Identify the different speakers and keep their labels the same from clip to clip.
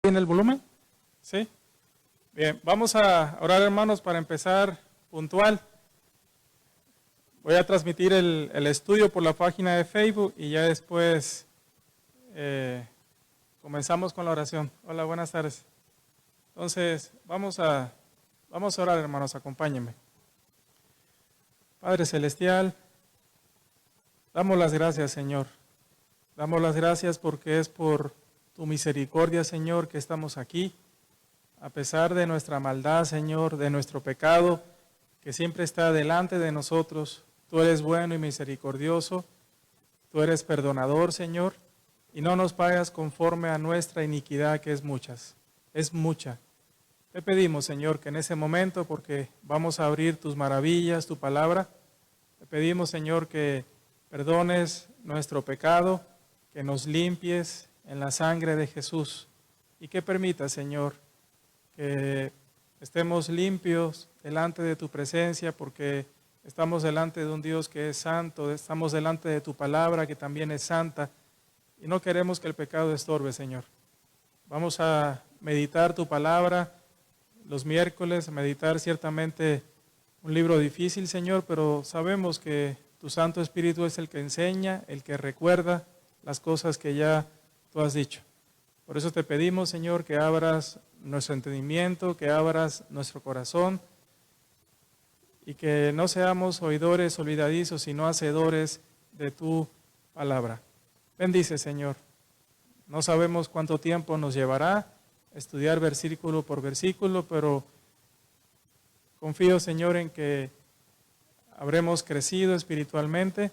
Speaker 1: ¿En el volumen? ¿Sí? Bien, vamos a orar, hermanos, para empezar puntual. Voy a transmitir el estudio por la página de Facebook y ya después comenzamos con la oración. Hola, buenas tardes. Entonces, vamos a orar, hermanos, acompáñenme. Padre Celestial, damos las gracias, Señor. Damos las gracias porque es por tu misericordia, Señor, que estamos aquí. A pesar de nuestra maldad, Señor, de nuestro pecado, que siempre está delante de nosotros, tú eres bueno y misericordioso, tú eres perdonador, Señor, y no nos pagas conforme a nuestra iniquidad, que es mucha. Te pedimos, Señor, que en ese momento, porque vamos a abrir tus maravillas, tu palabra, te pedimos, Señor, que perdones nuestro pecado, que nos limpies en la sangre de Jesús y que permita, Señor, que estemos limpios delante de tu presencia, porque estamos delante de un Dios que es santo, estamos delante de tu palabra que también es santa y no queremos que el pecado estorbe, Señor. Vamos a meditar tu palabra los miércoles, meditar ciertamente un libro difícil, Señor, pero sabemos que tu Santo Espíritu es el que enseña, el que recuerda las cosas que ya tú has dicho. Por eso te pedimos, Señor, que abras nuestro entendimiento, que abras nuestro corazón y que no seamos oidores olvidadizos, sino hacedores de tu palabra. Bendice, Señor. No sabemos cuánto tiempo nos llevará estudiar versículo por versículo, pero confío, Señor, en que habremos crecido espiritualmente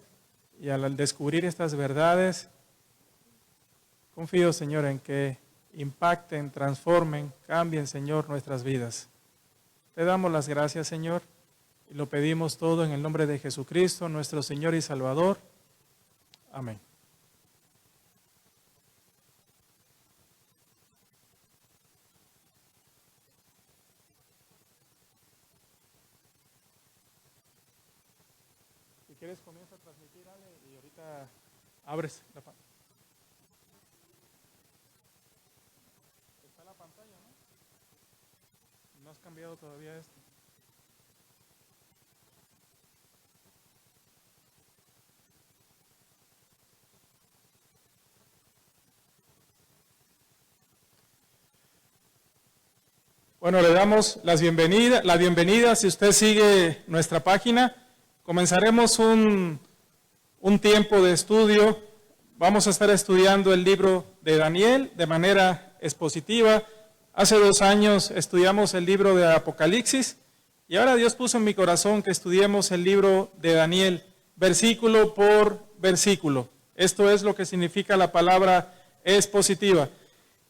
Speaker 1: y al descubrir estas verdades, confío, Señor, en que impacten, transformen, cambien, Señor, nuestras vidas. Te damos las gracias, Señor, y lo pedimos todo en el nombre de Jesucristo, nuestro Señor y Salvador. Amén. Si quieres, comienza a transmitir, Ale, y ahorita abres la pantalla. Está la pantalla, ¿no? No has cambiado todavía esto. Bueno, le damos la bienvenida. Si usted sigue nuestra página, comenzaremos un tiempo de estudio. Vamos a estar estudiando el libro de Daniel de manera expositiva. Hace 2 años estudiamos el libro de Apocalipsis y ahora Dios puso en mi corazón que estudiemos el libro de Daniel, versículo por versículo. Esto es lo que significa la palabra expositiva.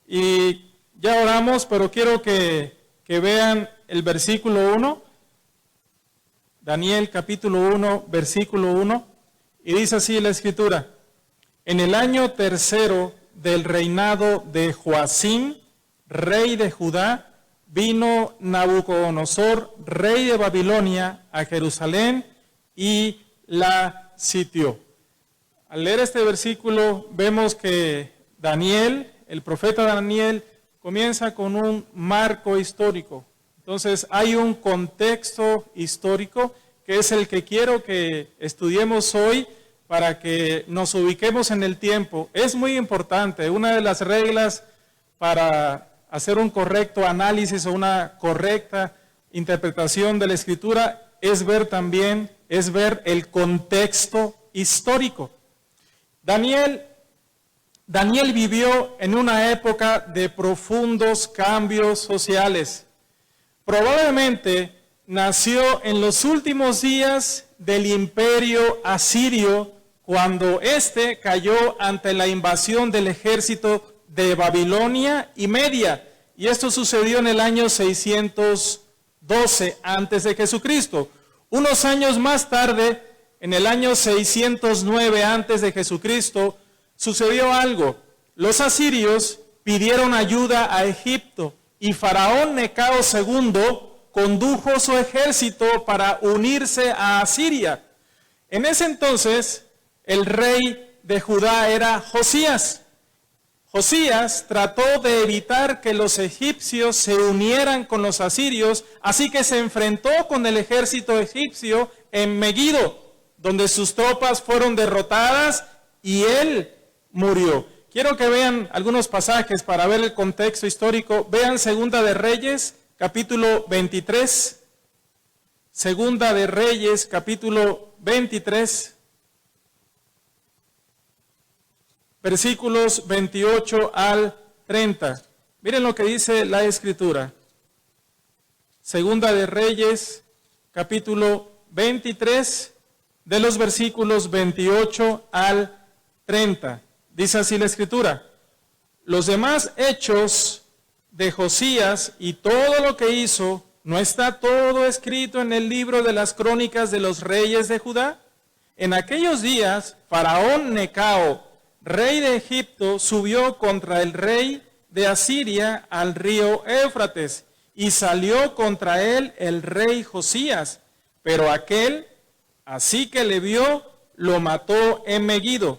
Speaker 1: Y ya oramos, pero quiero que vean el versículo 1, Daniel capítulo 1, versículo 1, y dice así la escritura: en el año 3 del reinado de Joacim, rey de Judá, vino Nabucodonosor, rey de Babilonia, a Jerusalén y la sitió. Al leer este versículo vemos que Daniel, el profeta Daniel, comienza con un marco histórico. Entonces hay un contexto histórico que es el que quiero que estudiemos hoy para que nos ubiquemos en el tiempo. Es muy importante, una de las reglas para hacer un correcto análisis o una correcta interpretación de la Escritura es ver el contexto histórico. Daniel vivió en una época de profundos cambios sociales. Probablemente nació en los últimos días del imperio asirio, cuando éste cayó ante la invasión del ejército de Babilonia y Media. Y esto sucedió en el año 612 antes de Jesucristo. Unos años más tarde, en el año 609 antes de Jesucristo, sucedió algo. Los asirios pidieron ayuda a Egipto y Faraón Necao II condujo su ejército para unirse a Asiria. En ese entonces, el rey de Judá era Josías. Josías trató de evitar que los egipcios se unieran con los asirios, así que se enfrentó con el ejército egipcio en Megido, donde sus tropas fueron derrotadas y él murió. Quiero que vean algunos pasajes para ver el contexto histórico. Vean Segunda de Reyes, capítulo 23. Segunda de Reyes, capítulo 23. Versículos 28 al 30. Miren lo que dice la Escritura. Segunda de Reyes, capítulo 23, de los versículos 28 al 30. Dice así la Escritura: los demás hechos de Josías y todo lo que hizo, ¿no está todo escrito en el libro de las crónicas de los reyes de Judá? En aquellos días, Faraón Necao, rey de Egipto, subió contra el rey de Asiria al río Éufrates, y salió contra él el rey Josías. Pero aquel, así que le vio, lo mató en Megido.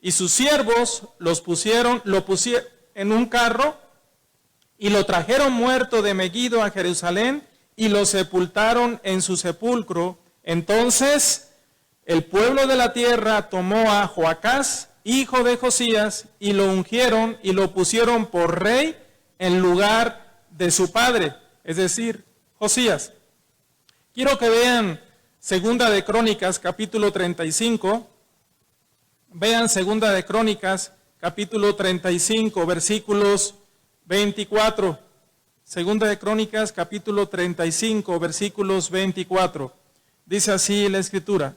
Speaker 1: Y sus siervos lo pusieron en un carro y lo trajeron muerto de Megido a Jerusalén y lo sepultaron en su sepulcro. Entonces el pueblo de la tierra tomó a Joacás, hijo de Josías, y lo ungieron y lo pusieron por rey en lugar de su padre, es decir, Josías. Quiero que vean Segunda de Crónicas, capítulo 35. Vean Segunda de Crónicas, capítulo 35, versículos 24. Segunda de Crónicas, capítulo 35, versículos 24. Dice así la Escritura: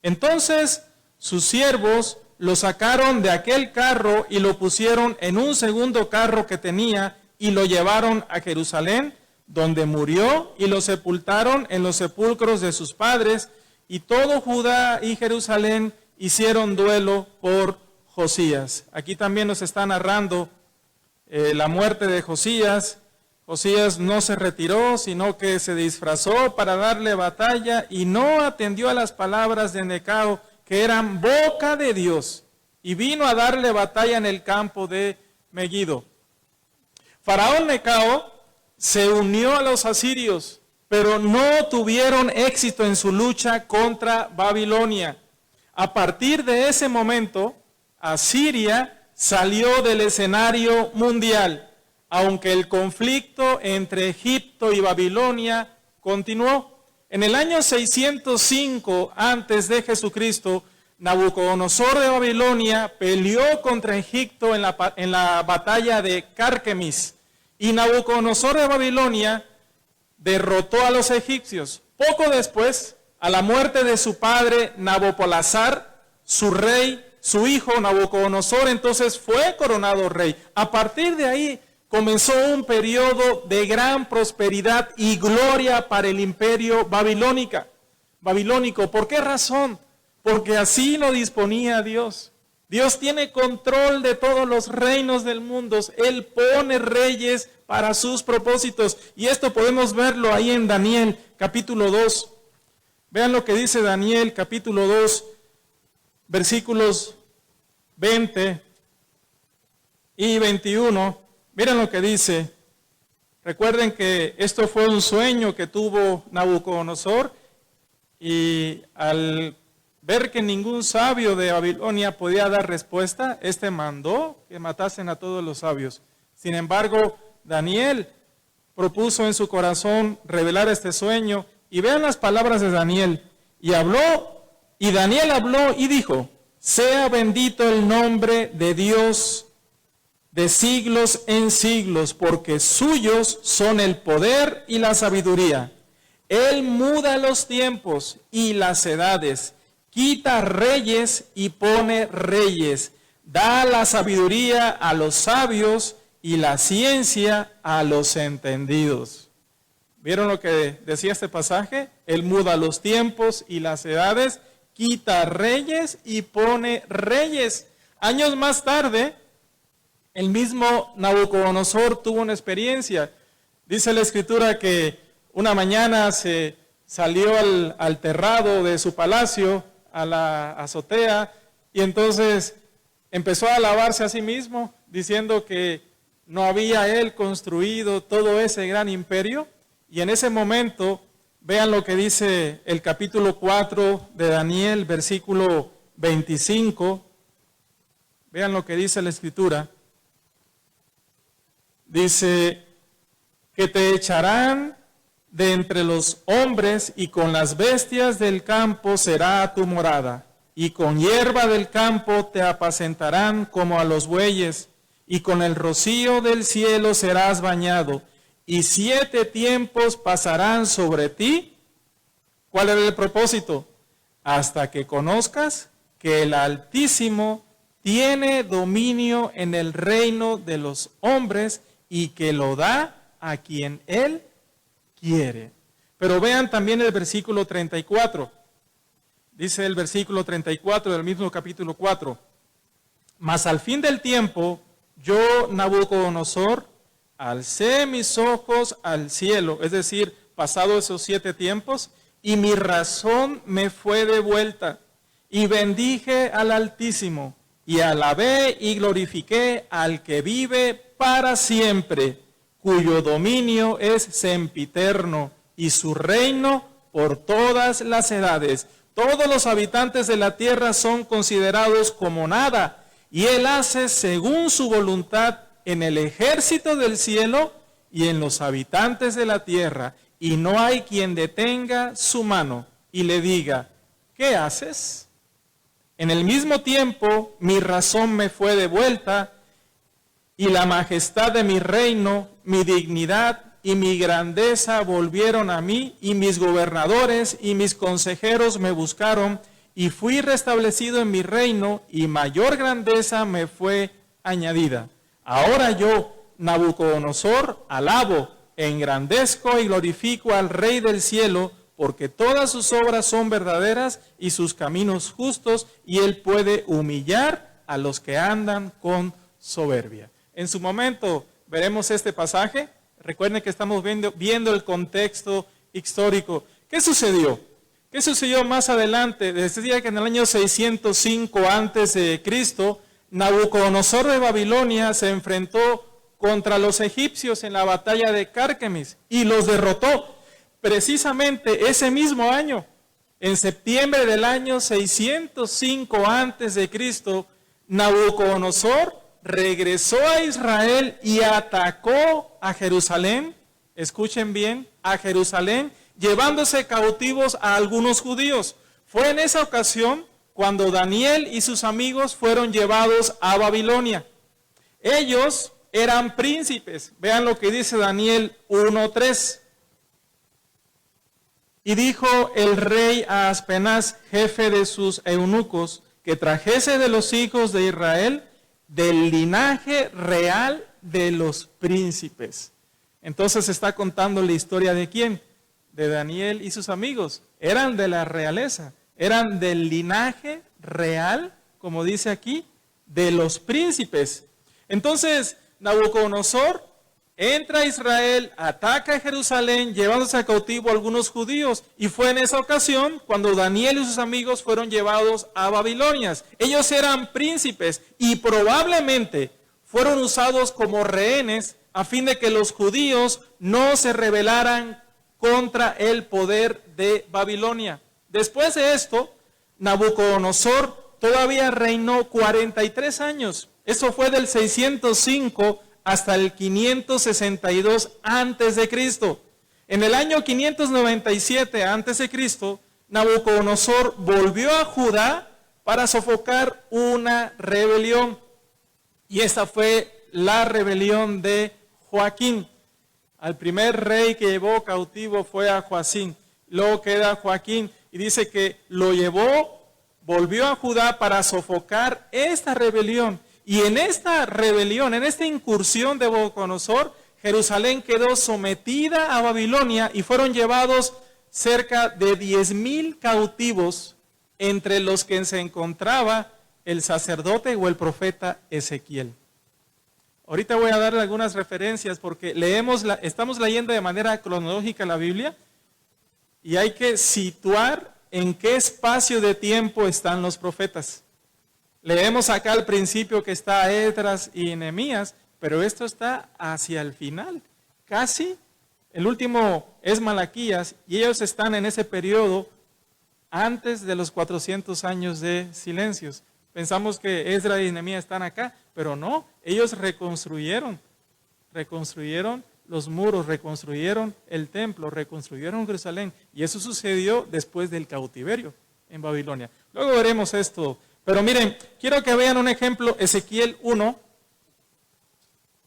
Speaker 1: entonces sus siervos lo sacaron de aquel carro y lo pusieron en un segundo carro que tenía y lo llevaron a Jerusalén, donde murió, y lo sepultaron en los sepulcros de sus padres, y todo Judá y Jerusalén hicieron duelo por Josías. Aquí también nos está narrando la muerte de Josías. Josías no se retiró, sino que se disfrazó para darle batalla y no atendió a las palabras de Necao, que eran boca de Dios, y vino a darle batalla en el campo de Megido. Faraón Necao se unió a los asirios, pero no tuvieron éxito en su lucha contra Babilonia. A partir de ese momento, Asiria salió del escenario mundial, aunque el conflicto entre Egipto y Babilonia continuó. En el año 605 antes de Jesucristo, Nabucodonosor de Babilonia peleó contra Egipto en la batalla de Carquemis, y Nabucodonosor de Babilonia derrotó a los egipcios. Poco después, a la muerte de su padre Nabopolassar, su rey, su hijo Nabucodonosor entonces fue coronado rey. A partir de ahí comenzó un periodo de gran prosperidad y gloria para el imperio babilónico. ¿Por qué razón? Porque así lo disponía Dios. Dios tiene control de todos los reinos del mundo. Él pone reyes para sus propósitos. Y esto podemos verlo ahí en Daniel, capítulo 2. Vean lo que dice Daniel, capítulo 2, versículos 20 y 21. Miren lo que dice. Recuerden que esto fue un sueño que tuvo Nabucodonosor, y al ver que ningún sabio de Babilonia podía dar respuesta, mandó que matasen a todos los sabios. Sin embargo, Daniel propuso en su corazón revelar este sueño, y vean las palabras de Daniel. Y Daniel habló y dijo: sea bendito el nombre de Dios de siglos en siglos, porque suyos son el poder y la sabiduría. Él muda los tiempos y las edades, quita reyes y pone reyes, da la sabiduría a los sabios y la ciencia a los entendidos. ¿Vieron lo que decía este pasaje? Él muda los tiempos y las edades, quita reyes y pone reyes. Años más tarde, el mismo Nabucodonosor tuvo una experiencia. Dice la Escritura que una mañana se salió al terrado de su palacio, a la azotea, y entonces empezó a alabarse a sí mismo. diciendo que no había él construido todo ese gran imperio. Y en ese momento, vean lo que dice el capítulo 4 de Daniel, versículo 25. Vean lo que dice la Escritura. Dice que te echarán de entre los hombres y con las bestias del campo será tu morada. Y con hierba del campo te apacentarán como a los bueyes, y con el rocío del cielo serás bañado, y 7 tiempos pasarán sobre ti. ¿Cuál era el propósito? Hasta que conozcas que el Altísimo tiene dominio en el reino de los hombres y que lo da a quien Él quiere. Pero vean también el versículo 34. Dice el versículo 34 del mismo capítulo 4. Mas al fin del tiempo, yo, Nabucodonosor, alcé mis ojos al cielo, es decir, pasado esos 7 tiempos, y mi razón me fue devuelta, y bendije al Altísimo, y alabé y glorifiqué al que vive para siempre, cuyo dominio es sempiterno, y su reino por todas las edades. Todos los habitantes de la tierra son considerados como nada, y Él hace según su voluntad en el ejército del cielo y en los habitantes de la tierra, y no hay quien detenga su mano y le diga, ¿qué haces? En el mismo tiempo mi razón me fue devuelta, y la majestad de mi reino, mi dignidad y mi grandeza volvieron a mí, y mis gobernadores y mis consejeros me buscaron, y fui restablecido en mi reino, y mayor grandeza me fue añadida. Ahora yo, Nabucodonosor, alabo, engrandezco y glorifico al Rey del cielo, porque todas sus obras son verdaderas y sus caminos justos, y Él puede humillar a los que andan con soberbia. En su momento veremos este pasaje. Recuerden que estamos viendo el contexto histórico. ¿Qué sucedió? ¿Qué sucedió más adelante? Decía que en el año 605 a.C., Nabucodonosor de Babilonia se enfrentó contra los egipcios en la batalla de Cárquemis y los derrotó. Precisamente ese mismo año, en septiembre del año 605 a.C., Nabucodonosor regresó a Israel y atacó a Jerusalén. Escuchen bien, a Jerusalén, llevándose cautivos a algunos judíos. Fue en esa ocasión cuando Daniel y sus amigos fueron llevados a Babilonia. Ellos eran príncipes. Vean lo que dice Daniel 1:3. Y dijo el rey a Aspenaz, jefe de sus eunucos, que trajese de los hijos de Israel del linaje real de los príncipes. Entonces está contando la historia de quién, de Daniel y sus amigos. Eran de la realeza, eran del linaje real, como dice aquí, de los príncipes. Entonces Nabucodonosor entra a Israel, ataca a Jerusalén, llevándose a cautivo a algunos judíos. Y fue en esa ocasión cuando Daniel y sus amigos fueron llevados a Babilonia. Ellos eran príncipes y probablemente fueron usados como rehenes a fin de que los judíos no se rebelaran contra el poder de Babilonia. Después de esto, Nabucodonosor todavía reinó 43 años. Eso fue del 605 hasta el 562 a.C. En el año 597 a.C., Nabucodonosor volvió a Judá para sofocar una rebelión. Y esta fue la rebelión de Joaquín. Al primer rey que llevó cautivo fue a Joacín. Luego queda Joaquín y dice que lo llevó, volvió a Judá para sofocar esta rebelión. Y en esta rebelión, en esta incursión de Nabucodonosor, Jerusalén quedó sometida a Babilonia y fueron llevados cerca de 10,000 cautivos, entre los que se encontraba el sacerdote o el profeta Ezequiel. Ahorita voy a darle algunas referencias porque estamos leyendo de manera cronológica la Biblia y hay que situar en qué espacio de tiempo están los profetas. Leemos acá al principio que está Esdras y Nehemías, pero esto está hacia el final. Casi el último es Malaquías y ellos están en ese periodo antes de los 400 años de silencios. Pensamos que Esdras y Nehemías están acá, pero no, ellos reconstruyeron los muros, reconstruyeron el templo, reconstruyeron Jerusalén, y eso sucedió después del cautiverio en Babilonia. Luego veremos esto, pero miren, quiero que vean un ejemplo, Ezequiel 1,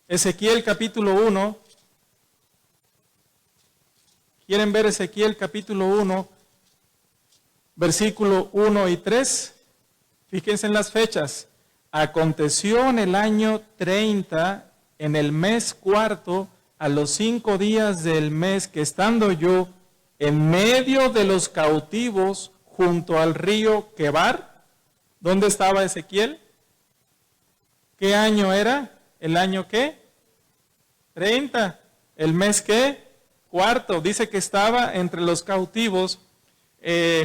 Speaker 1: Ezequiel capítulo 1, ¿quieren ver Ezequiel capítulo 1, versículo 1 y 3? Fíjense en las fechas. Aconteció en el año 30, en el mes cuarto, a los 5 días del mes, que estando yo en medio de los cautivos junto al río Quebar. ¿Dónde estaba Ezequiel? ¿Qué año era? ¿El año qué? 30. ¿El mes qué? Cuarto. Dice que estaba entre los cautivos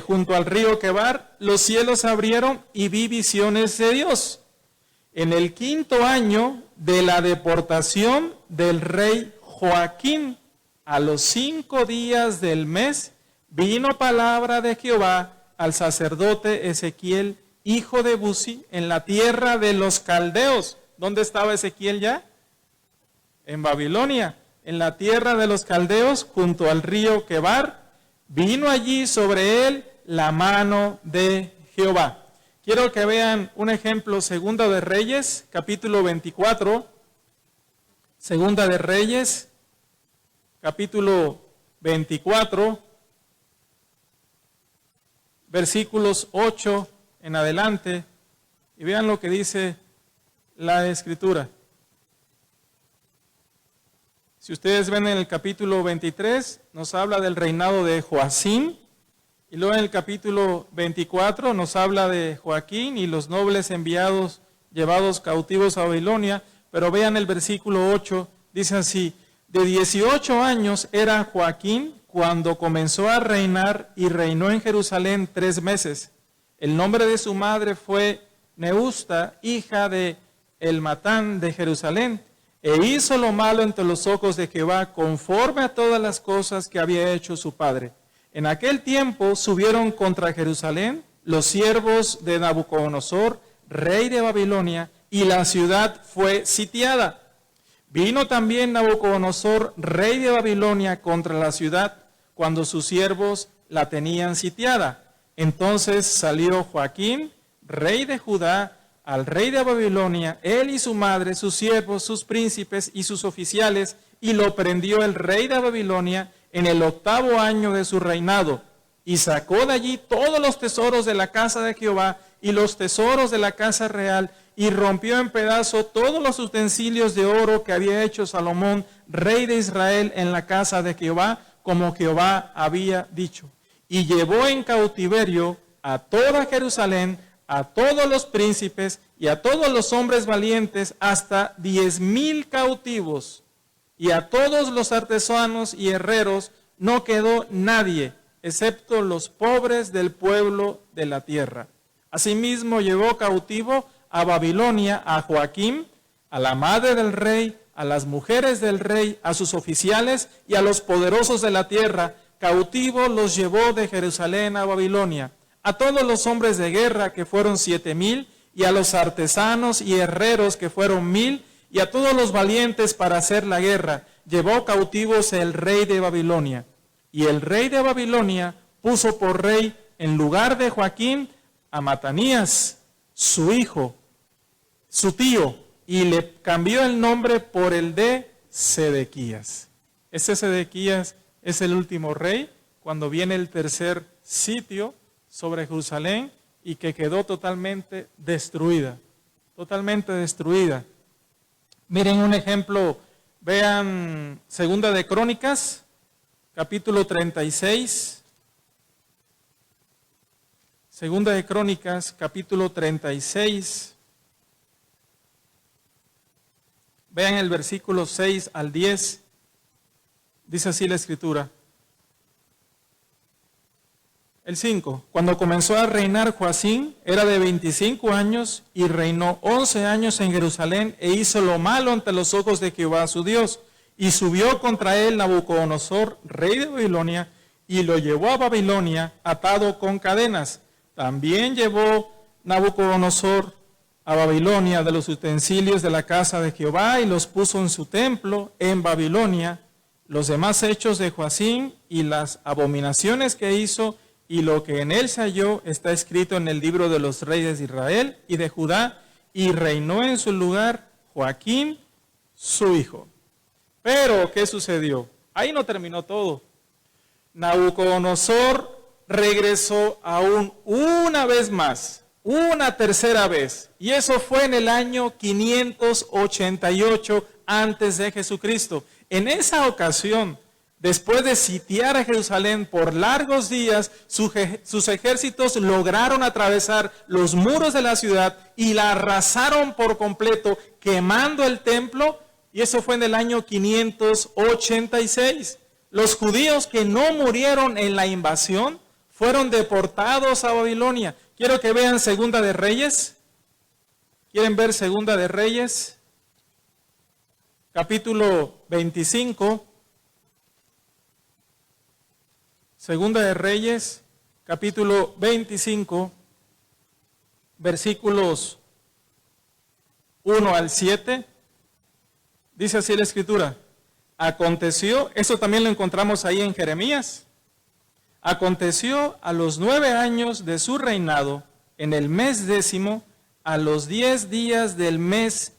Speaker 1: junto al río Quebar. Los cielos se abrieron y vi visiones de Dios. En el 5.º año de la deportación del rey Joaquín, a los 5 días del mes, vino palabra de Jehová al sacerdote Ezequiel, hijo de Buzi, en la tierra de los caldeos. ¿Dónde estaba Ezequiel ya? En Babilonia, en la tierra de los caldeos, junto al río Quebar. Vino allí sobre él la mano de Jehová. Quiero que vean un ejemplo, Segunda de Reyes, capítulo 24. Segunda de Reyes, capítulo 24, versículos 8 en adelante, y vean lo que dice la Escritura. Si ustedes ven en el capítulo 23, nos habla del reinado de Joacim, y luego en el capítulo 24 nos habla de Joaquín y los nobles enviados, llevados cautivos a Babilonia. Pero vean el versículo 8, dice así: de 18 años era Joaquín cuando comenzó a reinar, y reinó en Jerusalén 3 meses. El nombre de su madre fue Neusta, hija de Elmatán de Jerusalén, e hizo lo malo ante los ojos de Jehová, conforme a todas las cosas que había hecho su padre. En aquel tiempo subieron contra Jerusalén los siervos de Nabucodonosor, rey de Babilonia, y la ciudad fue sitiada. Vino también Nabucodonosor, rey de Babilonia, contra la ciudad, cuando sus siervos la tenían sitiada. Entonces salió Joaquín, rey de Judá, al rey de Babilonia, él y su madre, sus siervos, sus príncipes y sus oficiales, y lo prendió el rey de Babilonia en el 8º año de su reinado, y sacó de allí todos los tesoros de la casa de Jehová y los tesoros de la casa real, y rompió en pedazos todos los utensilios de oro que había hecho Salomón, rey de Israel, en la casa de Jehová, como Jehová había dicho. Y llevó en cautiverio a toda Jerusalén, a todos los príncipes y a todos los hombres valientes, hasta 10,000 cautivos. Y a todos los artesanos y herreros no quedó nadie, excepto los pobres del pueblo de la tierra. Asimismo llevó cautivo a Babilonia a Joaquín, a la madre del rey, a las mujeres del rey, a sus oficiales y a los poderosos de la tierra. Cautivo los llevó de Jerusalén a Babilonia. A todos los hombres de guerra, que fueron 7,000, y a los artesanos y herreros, que fueron 1,000, y a todos los valientes para hacer la guerra, llevó cautivos el rey de Babilonia. Y el rey de Babilonia puso por rey en lugar de Joaquín a Matanías, su hijo, su tío, y le cambió el nombre por el de Sedequías. Ese Sedequías es el último rey cuando viene el tercer sitio sobre Jerusalén y que quedó totalmente destruida, totalmente destruida. Miren un ejemplo, vean Segunda de Crónicas, capítulo 36. Segunda de Crónicas, capítulo 36. Vean el versículo 6 al 10. Dice así la Escritura. El 5. Cuando comenzó a reinar Joacim, era de 25 años y reinó 11 años en Jerusalén e hizo lo malo ante los ojos de Jehová su Dios. Y subió contra él Nabucodonosor, rey de Babilonia, y lo llevó a Babilonia atado con cadenas. También llevó Nabucodonosor a Babilonia de los utensilios de la casa de Jehová y los puso en su templo en Babilonia. Los demás hechos de Joacim y las abominaciones que hizo y lo que en él se halló está escrito en el libro de los reyes de Israel y de Judá, y reinó en su lugar Joaquín, su hijo. Pero, ¿qué sucedió? Ahí no terminó todo. Nabucodonosor regresó aún una vez más, una tercera vez, y eso fue en el año 588 antes de Jesucristo. En esa ocasión, después de sitiar a Jerusalén por largos días, sus ejércitos lograron atravesar los muros de la ciudad y la arrasaron por completo, quemando el templo, y eso fue en el año 586. Los judíos que no murieron en la invasión fueron deportados a Babilonia. Quiero que vean Segunda de Reyes. ¿Quieren ver Segunda de Reyes? Capítulo 25. Segunda de Reyes, capítulo 25, versículos 1 al 7. Dice así la Escritura. Aconteció, eso también lo encontramos ahí en Jeremías. Aconteció a los 9 años de su reinado, en el mes 10, a los 10 días del mes,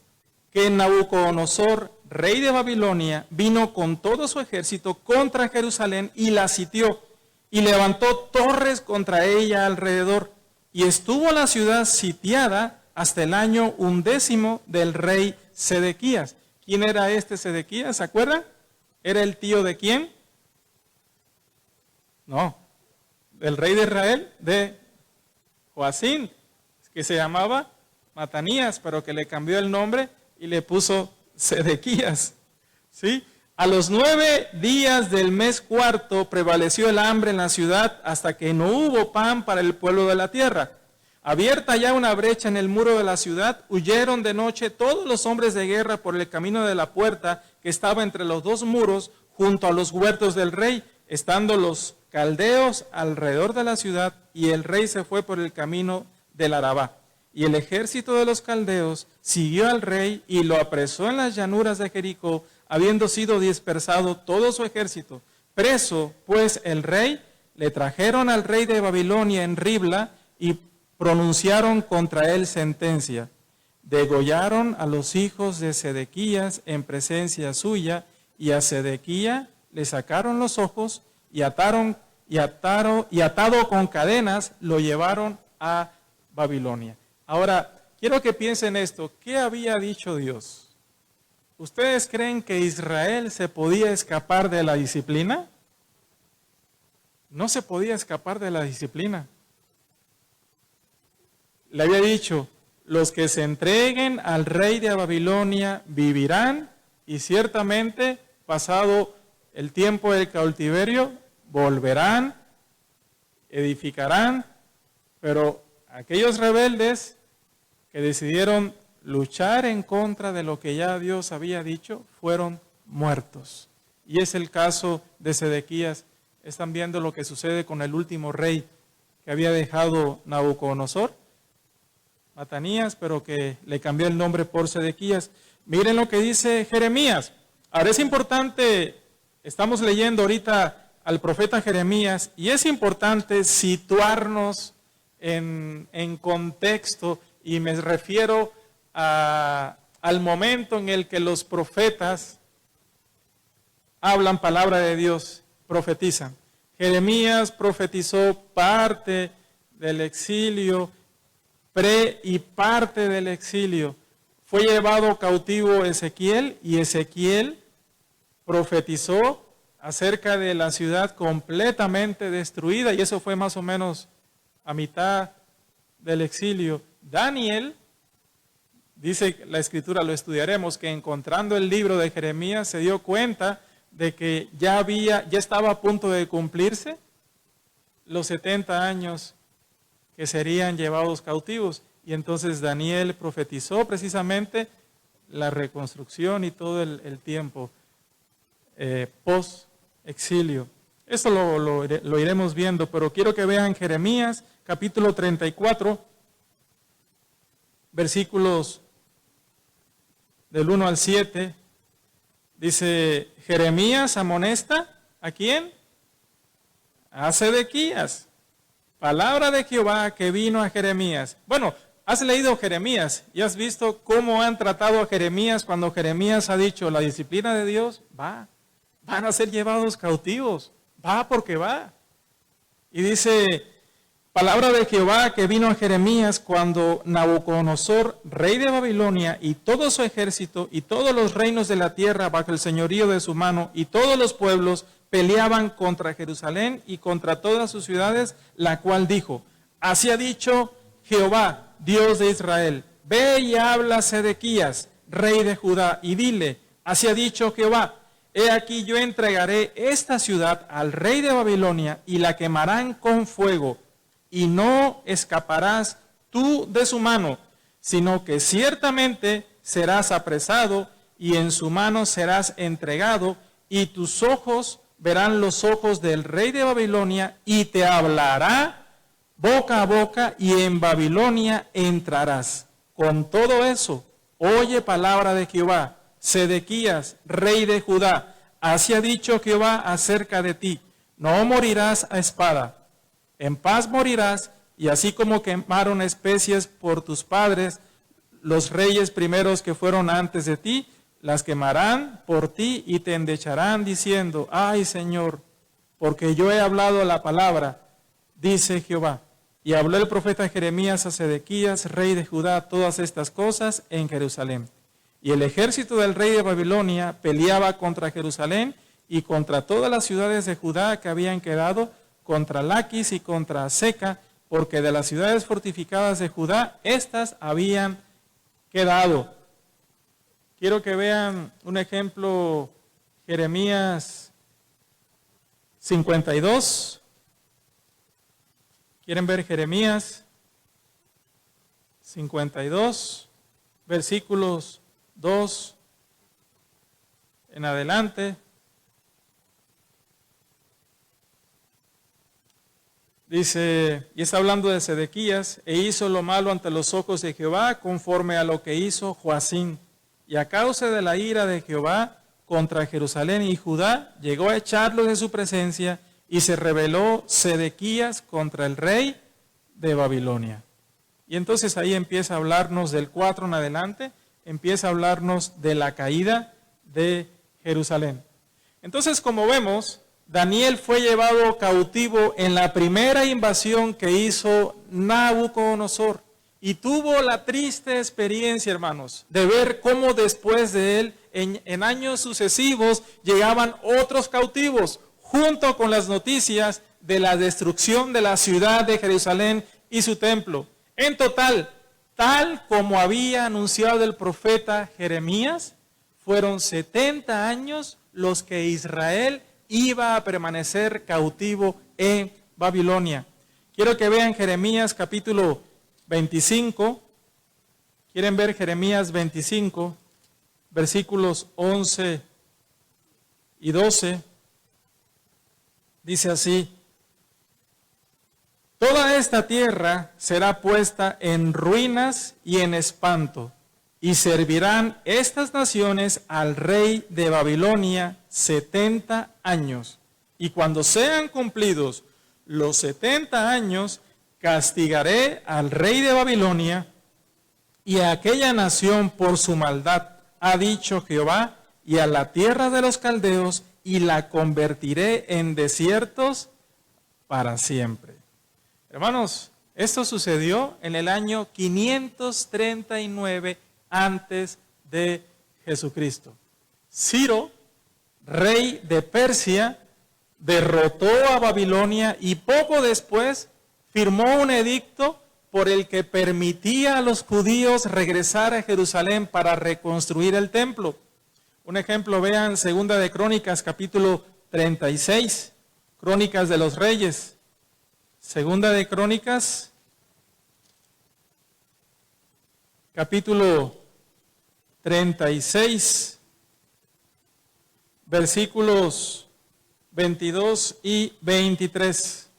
Speaker 1: que Nabucodonosor, rey de Babilonia, vino con todo su ejército contra Jerusalén y la sitió, y levantó torres contra ella alrededor, y estuvo la ciudad sitiada hasta el año 11 del rey Sedequías. ¿Quién era este Sedequías? ¿Se acuerdan? ¿Era el tío de quién? No, del rey de Israel, de Joacim, que se llamaba Matanías, pero que le cambió el nombre y le puso Sedequías. ¿Sí? A los 9 días del mes cuarto prevaleció el hambre en la ciudad hasta que no hubo pan para el pueblo de la tierra. Abierta ya una brecha en el muro de la ciudad, huyeron de noche todos los hombres de guerra por el camino de la puerta que estaba entre los dos muros junto a los huertos del rey, estando los caldeos alrededor de la ciudad, y el rey se fue por el camino del Arabá. Y el ejército de los caldeos siguió al rey y lo apresó en las llanuras de Jericó, habiendo sido dispersado todo su ejército. Preso, pues, el rey, le trajeron al rey de Babilonia en Ribla y pronunciaron contra él sentencia. Degollaron a los hijos de Sedequías en presencia suya, y a Sedequía le sacaron los ojos y atado con cadenas lo llevaron a Babilonia. Ahora, quiero que piensen esto. ¿Qué había dicho Dios? ¿Ustedes creen que Israel se podía escapar de la disciplina? No se podía escapar de la disciplina. Le había dicho, los que se entreguen al rey de Babilonia vivirán, y ciertamente, pasado el tiempo del cautiverio, volverán, edificarán, pero aquellos rebeldes que decidieron luchar en contra de lo que ya Dios había dicho, fueron muertos. Y es el caso de Sedequías. Están viendo lo que sucede con el último rey que había dejado Nabucodonosor, Matanías, pero que le cambió el nombre por Sedequías. Miren lo que dice Jeremías. Ahora es importante, estamos leyendo ahorita al profeta Jeremías, y es importante situarnos en contexto, y me refiero al momento en el que los profetas hablan palabra de Dios, profetizan. Jeremías profetizó parte del exilio, y parte del exilio. Fue llevado cautivo Ezequiel, y Ezequiel profetizó acerca de la ciudad completamente destruida, y eso fue más o menos a mitad del exilio. Daniel, dice la Escritura, lo estudiaremos, que encontrando el libro de Jeremías se dio cuenta de que ya estaba a punto de cumplirse los 70 años que serían llevados cautivos. Y entonces Daniel profetizó precisamente la reconstrucción y todo el tiempo post-exilio. Esto lo iremos viendo, pero quiero que vean Jeremías capítulo 34, versículos del 1 al 7. Dice, Jeremías amonesta, ¿a quién? A Sedequías. Palabra de Jehová que vino a Jeremías. Bueno, has leído Jeremías y has visto cómo han tratado a Jeremías cuando Jeremías ha dicho, la disciplina de Dios van a ser llevados cautivos, va porque va. Y dice, palabra de Jehová que vino a Jeremías cuando Nabucodonosor, rey de Babilonia, y todo su ejército, y todos los reinos de la tierra bajo el señorío de su mano, y todos los pueblos peleaban contra Jerusalén y contra todas sus ciudades, la cual dijo, así ha dicho Jehová, Dios de Israel, ve y habla a Sedequías, rey de Judá, y dile, así ha dicho Jehová, he aquí yo entregaré esta ciudad al rey de Babilonia, y la quemarán con fuego, y no escaparás tú de su mano, sino que ciertamente serás apresado, y en su mano serás entregado, y tus ojos verán los ojos del rey de Babilonia, y te hablará boca a boca, y en Babilonia entrarás. Con todo eso, oye palabra de Jehová, Sedequías, rey de Judá, así ha dicho Jehová acerca de ti, no morirás a espada, en paz morirás, y así como quemaron especies por tus padres, los reyes primeros que fueron antes de ti, las quemarán por ti y te endecharán diciendo, ay Señor, porque yo he hablado la palabra, dice Jehová. Y habló el profeta Jeremías a Sedequías, rey de Judá, todas estas cosas en Jerusalén. Y el ejército del rey de Babilonia peleaba contra Jerusalén y contra todas las ciudades de Judá que habían quedado, contra Laquis y contra Seca, porque de las ciudades fortificadas de Judá, estas habían quedado. Quiero que vean un ejemplo, Jeremías 52. ¿Quieren ver Jeremías 52, versículos 2 en adelante? Dice, y está hablando de Sedequías, e hizo lo malo ante los ojos de Jehová, conforme a lo que hizo Joacín. Y a causa de la ira de Jehová contra Jerusalén y Judá, llegó a echarlos de su presencia, y se rebeló Sedequías contra el rey de Babilonia. Y entonces ahí empieza a hablarnos del 4 en adelante, empieza a hablarnos de la caída de Jerusalén. Entonces, como vemos, Daniel fue llevado cautivo en la primera invasión que hizo Nabucodonosor. Y tuvo la triste experiencia, hermanos, de ver cómo después de él, en años sucesivos, llegaban otros cautivos, junto con las noticias de la destrucción de la ciudad de Jerusalén y su templo. En total, tal como había anunciado el profeta Jeremías, fueron 70 años los que Israel iba a permanecer cautivo en Babilonia. Quiero que vean Jeremías capítulo 25. ¿Quieren ver Jeremías 25, versículos 11 y 12? Dice así, toda esta tierra será puesta en ruinas y en espanto, y servirán estas naciones al rey de Babilonia 70 años. Y cuando sean cumplidos los 70 años, castigaré al rey de Babilonia y a aquella nación por su maldad, ha dicho Jehová, y a la tierra de los caldeos, y la convertiré en desiertos para siempre. Hermanos, esto sucedió en el año 539 antes de Jesucristo. Ciro, rey de Persia, derrotó a Babilonia y poco después firmó un edicto por el que permitía a los judíos regresar a Jerusalén para reconstruir el templo. Un ejemplo, vean 2 de Crónicas, capítulo 36, Crónicas de los Reyes. Segunda de Crónicas, capítulo 36, versículos 22 y 23.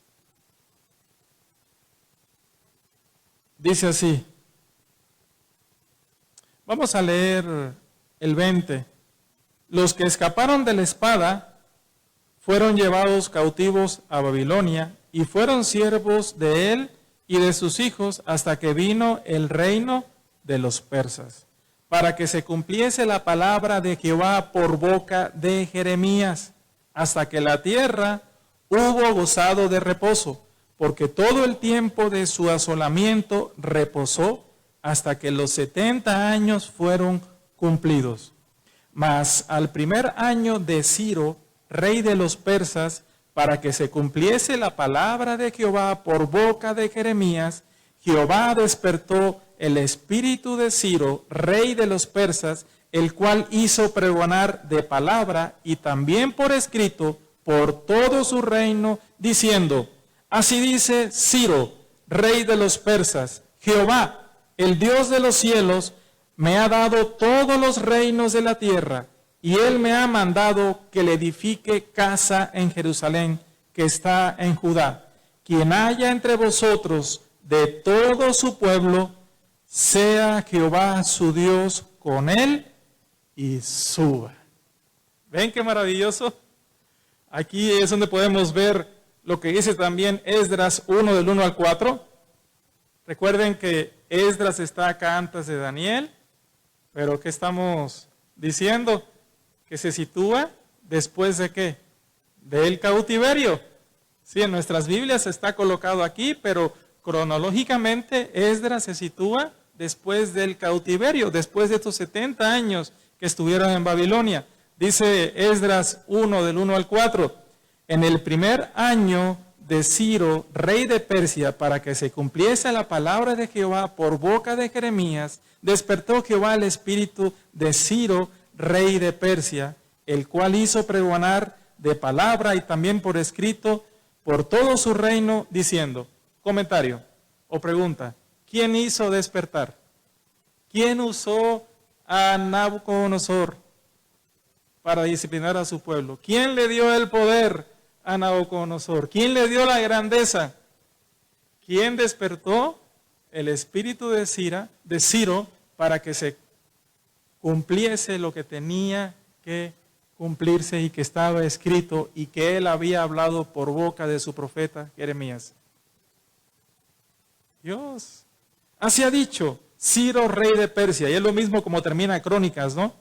Speaker 1: Dice así. Vamos a leer el 20. Los que escaparon de la espada fueron llevados cautivos a Babilonia y fueron siervos de él y de sus hijos hasta que vino el reino de los persas, para que se cumpliese la palabra de Jehová por boca de Jeremías, hasta que la tierra hubo gozado de reposo, porque todo el tiempo de su asolamiento reposó hasta que los 70 años fueron cumplidos. Mas al primer año de Ciro, rey de los persas, para que se cumpliese la palabra de Jehová por boca de Jeremías, Jehová despertó el espíritu de Ciro, rey de los persas, el cual hizo pregonar de palabra y también por escrito por todo su reino, diciendo: así dice Ciro, rey de los persas, Jehová, el Dios de los cielos, me ha dado todos los reinos de la tierra, y él me ha mandado que le edifique casa en Jerusalén, que está en Judá. Quien haya entre vosotros de todo su pueblo, sea Jehová su Dios con él y suba. ¿Ven qué maravilloso? Aquí es donde podemos ver lo que dice también Esdras 1 del 1 al 4. Recuerden que Esdras está acá antes de Daniel, pero ¿qué estamos diciendo? Que se sitúa después de ¿qué? Del cautiverio. Sí, en nuestras Biblias está colocado aquí, pero cronológicamente Esdras se sitúa después del cautiverio, después de estos 70 años que estuvieron en Babilonia. Dice Esdras 1 del 1 al 4, en el primer año de Ciro, rey de Persia, para que se cumpliese la palabra de Jehová por boca de Jeremías, despertó Jehová el espíritu de Ciro, rey de Persia, el cual hizo pregonar de palabra y también por escrito por todo su reino, diciendo, comentario o pregunta, ¿quién hizo despertar? ¿Quién usó a Nabucodonosor para disciplinar a su pueblo? ¿Quién le dio el poder a Nabucodonosor? ¿Quién le dio la grandeza? ¿Quién despertó el espíritu de Ciro para que se cumpliese lo que tenía que cumplirse y que estaba escrito y que él había hablado por boca de su profeta Jeremías? Dios. Así ha dicho Ciro, rey de Persia, y es lo mismo como termina Crónicas, ¿no?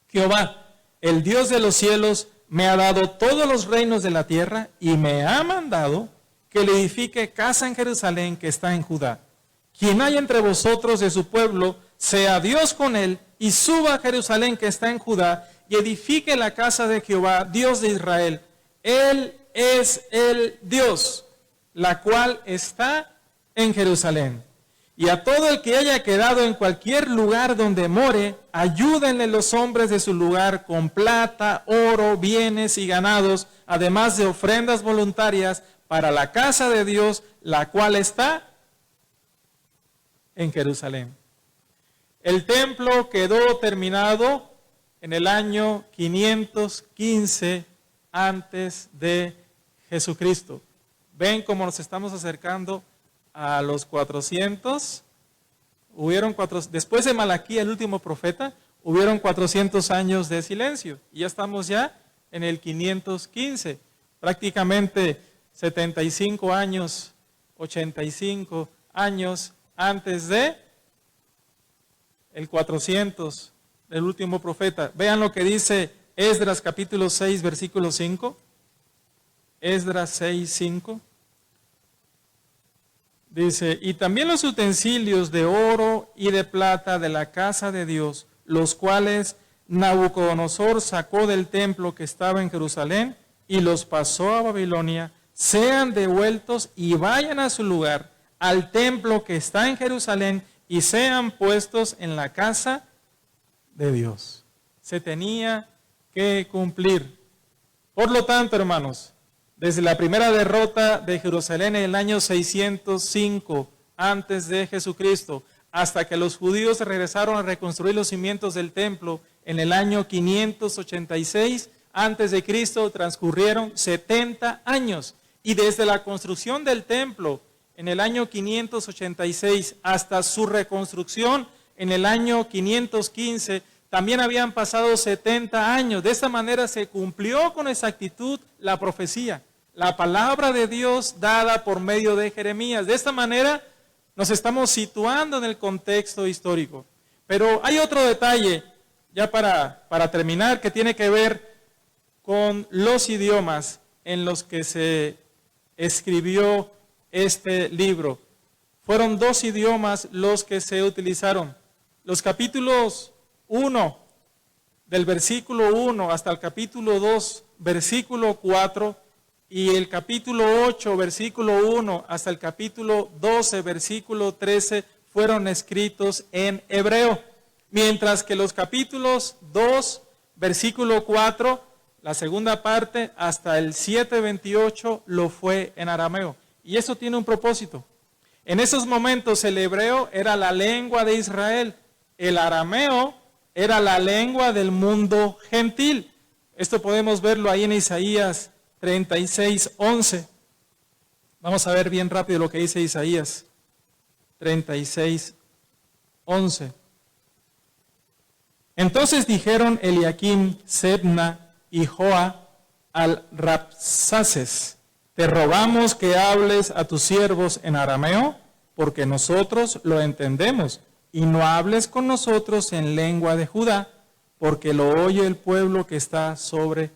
Speaker 1: Jehová, el Dios de los cielos, me ha dado todos los reinos de la tierra y me ha mandado que le edifique casa en Jerusalén que está en Judá. Quien haya entre vosotros de su pueblo, sea Dios con él y suba a Jerusalén que está en Judá y edifique la casa de Jehová, Dios de Israel. Él es el Dios, la cual está en Jerusalén. Y a todo el que haya quedado en cualquier lugar donde more, ayúdenle los hombres de su lugar con plata, oro, bienes y ganados, además de ofrendas voluntarias para la casa de Dios, la cual está en Jerusalén. El templo quedó terminado en el año 515 antes de Jesucristo. ¿Ven cómo nos estamos acercando a los 400? Después de Malaquía, el último profeta, hubieron 400 años de silencio. Y ya estamos ya en el 515, prácticamente 75 años, 85 años antes de el 400 del último profeta. Vean lo que dice Esdras capítulo 6, versículo 5. Esdras 6, 5. Dice, y también los utensilios de oro y de plata de la casa de Dios, los cuales Nabucodonosor sacó del templo que estaba en Jerusalén y los pasó a Babilonia, sean devueltos y vayan a su lugar, al templo que está en Jerusalén, y sean puestos en la casa de Dios. Se tenía que cumplir. Por lo tanto, hermanos, Desde la primera derrota de Jerusalén en el año 605 antes de Jesucristo, hasta que los judíos regresaron a reconstruir los cimientos del templo en el año 586 antes de Cristo, transcurrieron 70 años. Y desde la construcción del templo en el año 586 hasta su reconstrucción en el año 515, también habían pasado 70 años. De esta manera se cumplió con exactitud la profecía, la palabra de Dios dada por medio de Jeremías. De esta manera nos estamos situando en el contexto histórico. Pero hay otro detalle, ya para terminar, que tiene que ver con los idiomas en los que se escribió este libro. Fueron 2 idiomas los que se utilizaron. Los capítulos 1, del versículo 1 hasta el capítulo 2, versículo 4, y el capítulo 8, versículo 1 hasta el capítulo 12, versículo 13, fueron escritos en hebreo, mientras que los capítulos 2, versículo 4, la segunda parte, hasta el 7:28, lo fue en arameo. Y eso tiene un propósito. En esos momentos el hebreo era la lengua de Israel, el arameo era la lengua del mundo gentil. Esto podemos verlo ahí en Isaías 36:11. Vamos a ver bien rápido lo que dice Isaías 36:11. Entonces dijeron Eliakim, Sebna y Joa al Rabsaces: te rogamos que hables a tus siervos en arameo, porque nosotros lo entendemos, y no hables con nosotros en lengua de Judá, porque lo oye el pueblo que está sobre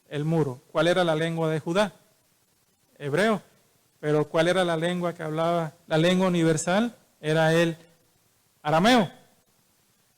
Speaker 1: el muro. ¿Cuál era la lengua de Judá? Hebreo. Pero ¿cuál era la lengua que hablaba? La lengua universal era el arameo.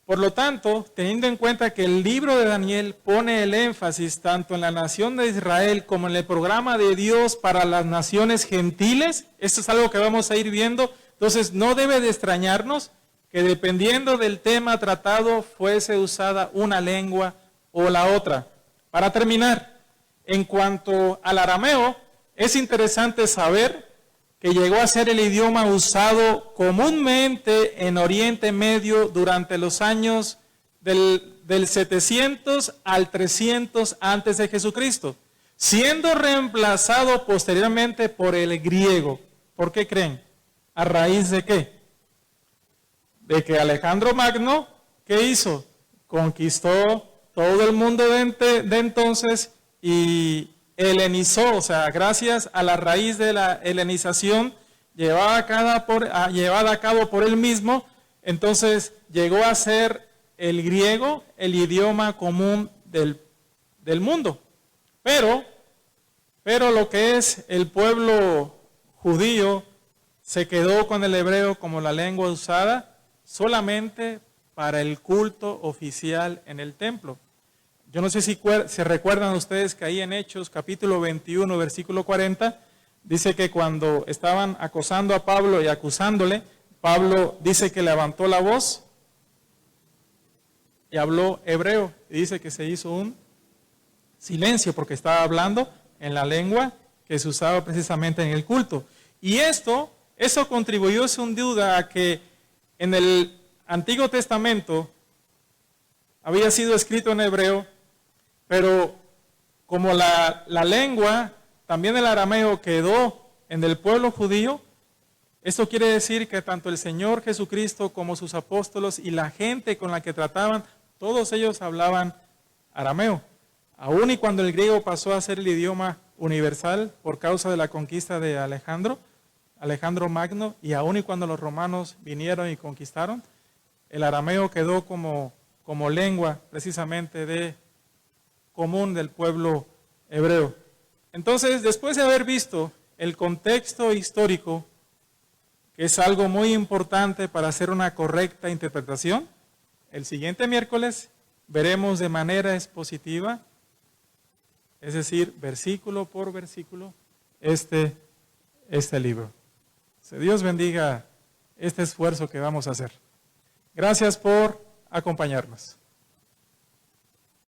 Speaker 1: Por lo tanto, teniendo en cuenta que el libro de Daniel pone el énfasis tanto en la nación de Israel como en el programa de Dios para las naciones gentiles, esto es algo que vamos a ir viendo, entonces no debe de extrañarnos que dependiendo del tema tratado fuese usada una lengua o la otra. Para terminar, en cuanto al arameo, es interesante saber que llegó a ser el idioma usado comúnmente en Oriente Medio durante los años del 700 al 300 antes de Jesucristo, siendo reemplazado posteriormente por el griego. ¿Por qué creen? ¿A raíz de qué? De que Alejandro Magno, ¿qué hizo? Conquistó todo el mundo de entonces y helenizó, o sea, gracias a la raíz de la helenización llevada a cabo por él mismo, entonces llegó a ser el griego el idioma común del mundo. Pero lo que es el pueblo judío se quedó con el hebreo como la lengua usada solamente para el culto oficial en el templo. Yo no sé si se recuerdan ustedes que ahí en Hechos, capítulo 21, versículo 40, dice que cuando estaban acosando a Pablo y acusándole, Pablo dice que levantó la voz y habló hebreo. Y dice que se hizo un silencio porque estaba hablando en la lengua que se usaba precisamente en el culto. Y eso contribuyó sin duda a que en el Antiguo Testamento había sido escrito en hebreo, pero como la lengua, también el arameo, quedó en el pueblo judío, esto quiere decir que tanto el Señor Jesucristo como sus apóstolos y la gente con la que trataban, todos ellos hablaban arameo. Aún y cuando el griego pasó a ser el idioma universal por causa de la conquista de Alejandro Magno, y aún y cuando los romanos vinieron y conquistaron, el arameo quedó como lengua precisamente común del pueblo hebreo. Entonces, después de haber visto el contexto histórico, que es algo muy importante para hacer una correcta interpretación, el siguiente miércoles veremos de manera expositiva, es decir, versículo por versículo, este libro. Que Dios bendiga este esfuerzo que vamos a hacer. Gracias por acompañarnos.